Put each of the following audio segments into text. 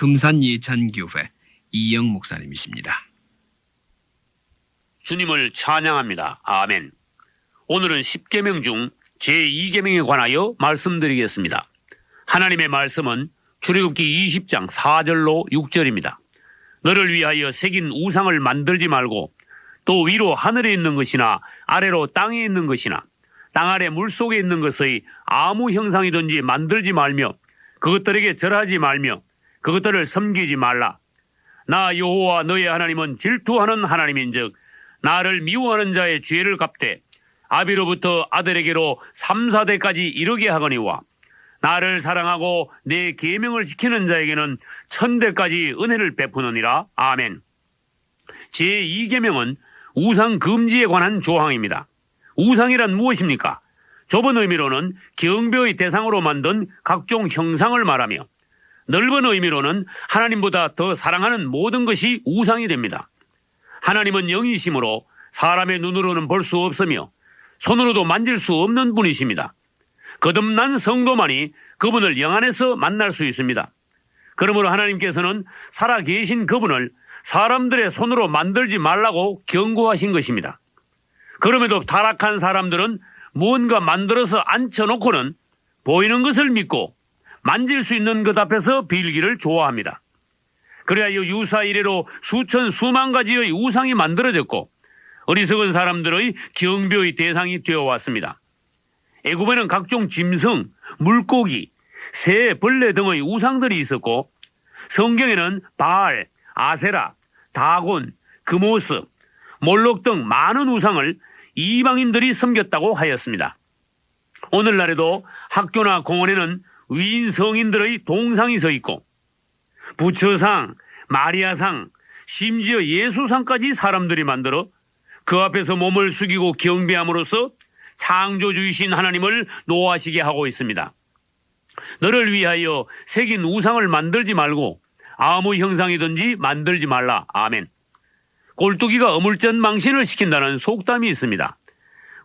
금산예찬교회 이영 목사님이십니다. 주님을 찬양합니다. 아멘. 오늘은 10계명 중 제2계명에 관하여 말씀드리겠습니다. 하나님의 말씀은 출애굽기 20장 4절로 6절입니다. 너를 위하여 새긴 우상을 만들지 말고 또 위로 하늘에 있는 것이나 아래로 땅에 있는 것이나 땅 아래 물속에 있는 것의 아무 형상이든지 만들지 말며 그것들에게 절하지 말며 그것들을 섬기지 말라. 나 여호와 너의 하나님은 질투하는 하나님인즉 나를 미워하는 자의 죄를 갚되 아비로부터 아들에게로 3, 4대까지 이르게 하거니와 나를 사랑하고 내 계명을 지키는 자에게는 1000대까지 은혜를 베푸느니라. 아멘. 제2계명은 우상 금지에 관한 조항입니다. 우상이란 무엇입니까? 좁은 의미로는 경배의 대상으로 만든 각종 형상을 말하며 넓은 의미로는 하나님보다 더 사랑하는 모든 것이 우상이 됩니다. 하나님은 영이시므로 사람의 눈으로는 볼 수 없으며 손으로도 만질 수 없는 분이십니다. 거듭난 성도만이 그분을 영 안에서 만날 수 있습니다. 그러므로 하나님께서는 살아계신 그분을 사람들의 손으로 만들지 말라고 경고하신 것입니다. 그럼에도 타락한 사람들은 무언가 만들어서 앉혀놓고는 보이는 것을 믿고 만질 수 있는 것 앞에서 빌기를 좋아합니다. 그래야 유사 이래로 수천 수만 가지의 우상이 만들어졌고 어리석은 사람들의 경배의 대상이 되어왔습니다. 애굽에는 각종 짐승, 물고기, 새, 벌레 등의 우상들이 있었고 성경에는 바알, 아세라, 다곤, 그모스, 몰록 등 많은 우상을 이방인들이 섬겼다고 하였습니다. 오늘날에도 학교나 공원에는 위인 성인들의 동상이 서 있고 부처상, 마리아상, 심지어 예수상까지 사람들이 만들어 그 앞에서 몸을 숙이고 경배함으로써 창조주이신 하나님을 노하시게 하고 있습니다. 너를 위하여 새긴 우상을 만들지 말고 아무 형상이든지 만들지 말라. 아멘. 꼴뚜기가 어물전 망신을 시킨다는 속담이 있습니다.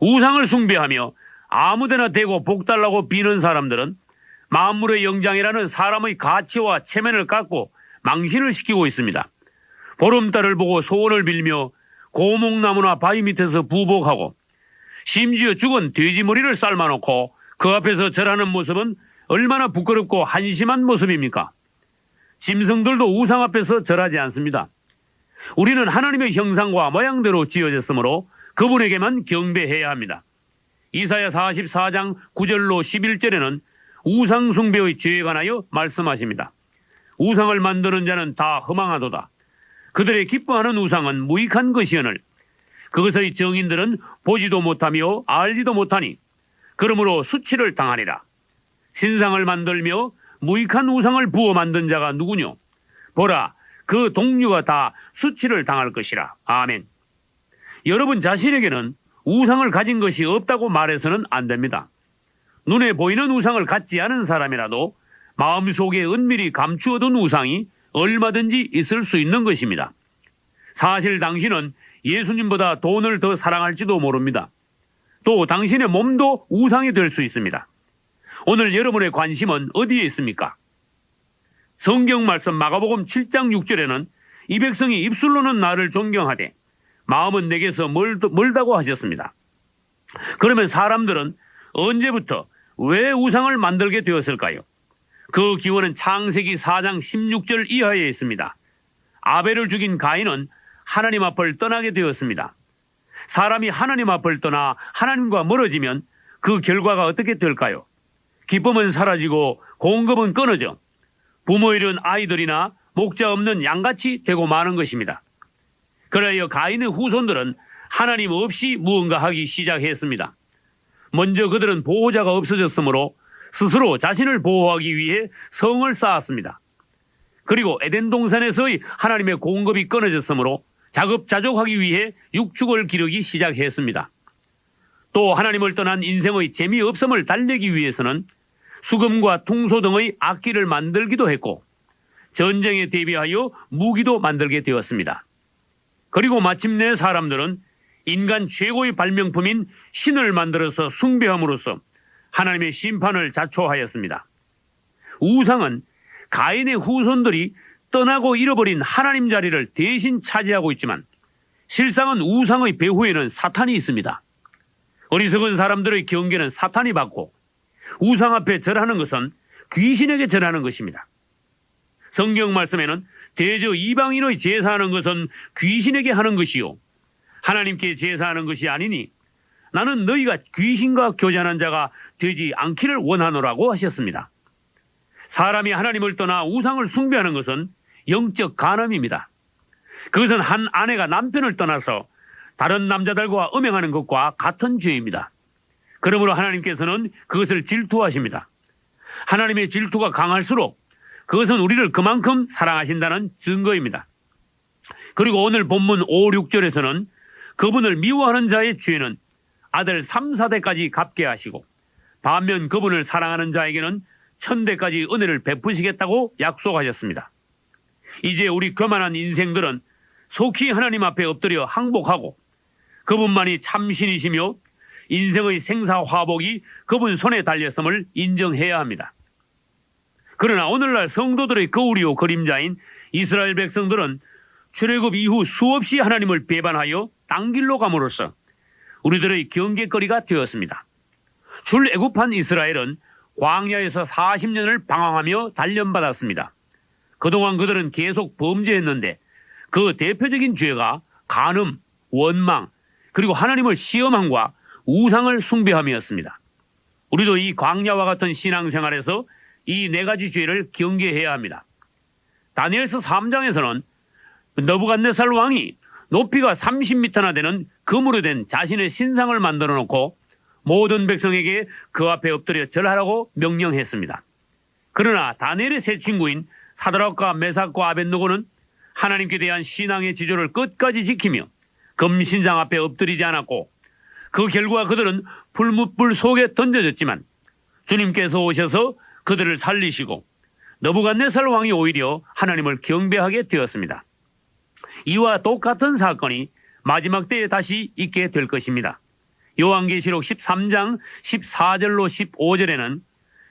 우상을 숭배하며 아무데나 대고 복달라고 비는 사람들은 만물의 영장이라는 사람의 가치와 체면을 깎고 망신을 시키고 있습니다. 보름달을 보고 소원을 빌며 고목나무나 바위 밑에서 부복하고 심지어 죽은 돼지 머리를 삶아놓고 그 앞에서 절하는 모습은 얼마나 부끄럽고 한심한 모습입니까? 짐승들도 우상 앞에서 절하지 않습니다. 우리는 하나님의 형상과 모양대로 지어졌으므로 그분에게만 경배해야 합니다. 이사야 44장 9절로 11절에는 우상 숭배의 죄에 관하여 말씀하십니다. 우상을 만드는 자는 다 허망하도다. 그들의 기뻐하는 우상은 무익한 것이오늘 그것의 정인들은 보지도 못하며 알지도 못하니 그러므로 수치를 당하리라. 신상을 만들며 무익한 우상을 부어 만든 자가 누구뇨? 보라, 그 동류가 다 수치를 당할 것이라. 아멘. 여러분 자신에게는 우상을 가진 것이 없다고 말해서는 안 됩니다. 눈에 보이는 우상을 갖지 않은 사람이라도 마음속에 은밀히 감추어둔 우상이 얼마든지 있을 수 있는 것입니다. 사실 당신은 예수님보다 돈을 더 사랑할지도 모릅니다. 또 당신의 몸도 우상이 될 수 있습니다. 오늘 여러분의 관심은 어디에 있습니까? 성경 말씀 마가복음 7장 6절에는 이 백성이 입술로는 나를 존경하되 마음은 내게서 멀다고 하셨습니다. 그러면 사람들은 언제부터 왜 우상을 만들게 되었을까요? 그 기원은 창세기 4장 16절 이하에 있습니다. 아벨을 죽인 가인은 하나님 앞을 떠나게 되었습니다. 사람이 하나님 앞을 떠나 하나님과 멀어지면 그 결과가 어떻게 될까요? 기쁨은 사라지고 공급은 끊어져 부모 잃은 아이들이나 목자 없는 양같이 되고 마는 것입니다. 그래야 가인의 후손들은 하나님 없이 무언가 하기 시작했습니다. 먼저 그들은 보호자가 없어졌으므로 스스로 자신을 보호하기 위해 성을 쌓았습니다. 그리고 에덴 동산에서의 하나님의 공급이 끊어졌으므로 자급자족하기 위해 육축을 기르기 시작했습니다. 또 하나님을 떠난 인생의 재미없음을 달래기 위해서는 수금과 퉁소 등의 악기를 만들기도 했고 전쟁에 대비하여 무기도 만들게 되었습니다. 그리고 마침내 사람들은 인간 최고의 발명품인 신을 만들어서 숭배함으로써 하나님의 심판을 자초하였습니다. 우상은 가인의 후손들이 떠나고 잃어버린 하나님 자리를 대신 차지하고 있지만 실상은 우상의 배후에는 사탄이 있습니다. 어리석은 사람들의 경계는 사탄이 받고 우상 앞에 절하는 것은 귀신에게 절하는 것입니다. 성경 말씀에는 대저 이방인의 제사하는 것은 귀신에게 하는 것이요 하나님께 제사하는 것이 아니니 나는 너희가 귀신과 교제하는 자가 되지 않기를 원하노라고 하셨습니다. 사람이 하나님을 떠나 우상을 숭배하는 것은 영적 간음입니다. 그것은 한 아내가 남편을 떠나서 다른 남자들과 음행하는 것과 같은 죄입니다. 그러므로 하나님께서는 그것을 질투하십니다. 하나님의 질투가 강할수록 그것은 우리를 그만큼 사랑하신다는 증거입니다. 그리고 오늘 본문 5, 6절에서는 그분을 미워하는 자의 죄는 아들 3, 4대까지 갚게 하시고 반면 그분을 사랑하는 자에게는 1000대까지 은혜를 베푸시겠다고 약속하셨습니다. 이제 우리 교만한 인생들은 속히 하나님 앞에 엎드려 항복하고 그분만이 참신이시며 인생의 생사화복이 그분 손에 달렸음을 인정해야 합니다. 그러나 오늘날 성도들의 거울이요 그림자인 이스라엘 백성들은 출애굽 이후 수없이 하나님을 배반하여 딴 길로 감으로써 우리들의 경계거리가 되었습니다. 출애굽한 이스라엘은 광야에서 40년을 방황하며 단련받았습니다. 그동안 그들은 계속 범죄했는데 그 대표적인 죄가 간음, 원망, 그리고 하나님을 시험함과 우상을 숭배함이었습니다. 우리도 이 광야와 같은 신앙생활에서 이 4가지 죄를 경계해야 합니다. 다니엘서 3장에서는 느부갓네살 왕이 높이가 30m나 되는 금으로 된 자신의 신상을 만들어 놓고 모든 백성에게 그 앞에 엎드려 절하라고 명령했습니다. 그러나 다니엘의 세 친구인 사드락과 메삭과 아벳느고는 하나님께 대한 신앙의 지조를 끝까지 지키며 금신상 앞에 엎드리지 않았고 그 결과 그들은 불뭇불 속에 던져졌지만 주님께서 오셔서 그들을 살리시고 느부갓네살 왕이 오히려 하나님을 경배하게 되었습니다. 이와 똑같은 사건이 마지막 때에 다시 있게 될 것입니다. 요한계시록 13장 14절로 15절에는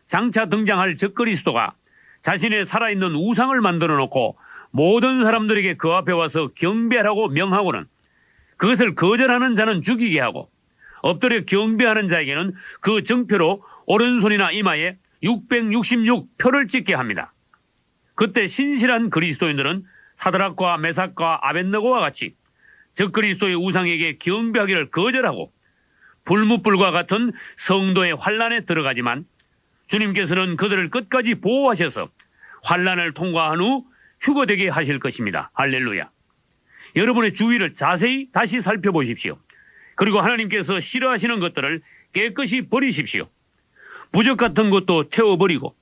장차 등장할 적그리스도가 자신의 살아있는 우상을 만들어 놓고 모든 사람들에게 그 앞에 와서 경배하라고 명하고는 그것을 거절하는 자는 죽이게 하고 엎드려 경배하는 자에게는 그 정표로 오른손이나 이마에 666표를 찍게 합니다. 그때 신실한 그리스도인들은 사드락과 메삭과 아벳느고와 같이 적그리스도의 우상에게 경배하기를 거절하고 불뭇불과 같은 성도의 환난에 들어가지만 주님께서는 그들을 끝까지 보호하셔서 환난을 통과한 후 휴거되게 하실 것입니다. 할렐루야. 여러분의 주위를 자세히 다시 살펴보십시오. 그리고 하나님께서 싫어하시는 것들을 깨끗이 버리십시오. 부적 같은 것도 태워버리고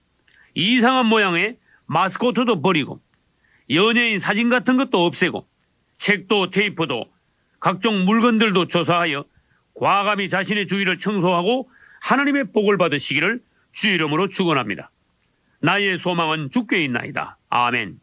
이상한 모양의 마스코트도 버리고 연예인 사진 같은 것도 없애고 책도 테이프도 각종 물건들도 조사하여 과감히 자신의 주위를 청소하고 하나님의 복을 받으시기를 주 이름으로 축원합니다. 나의 소망은 주께 있나이다. 아멘.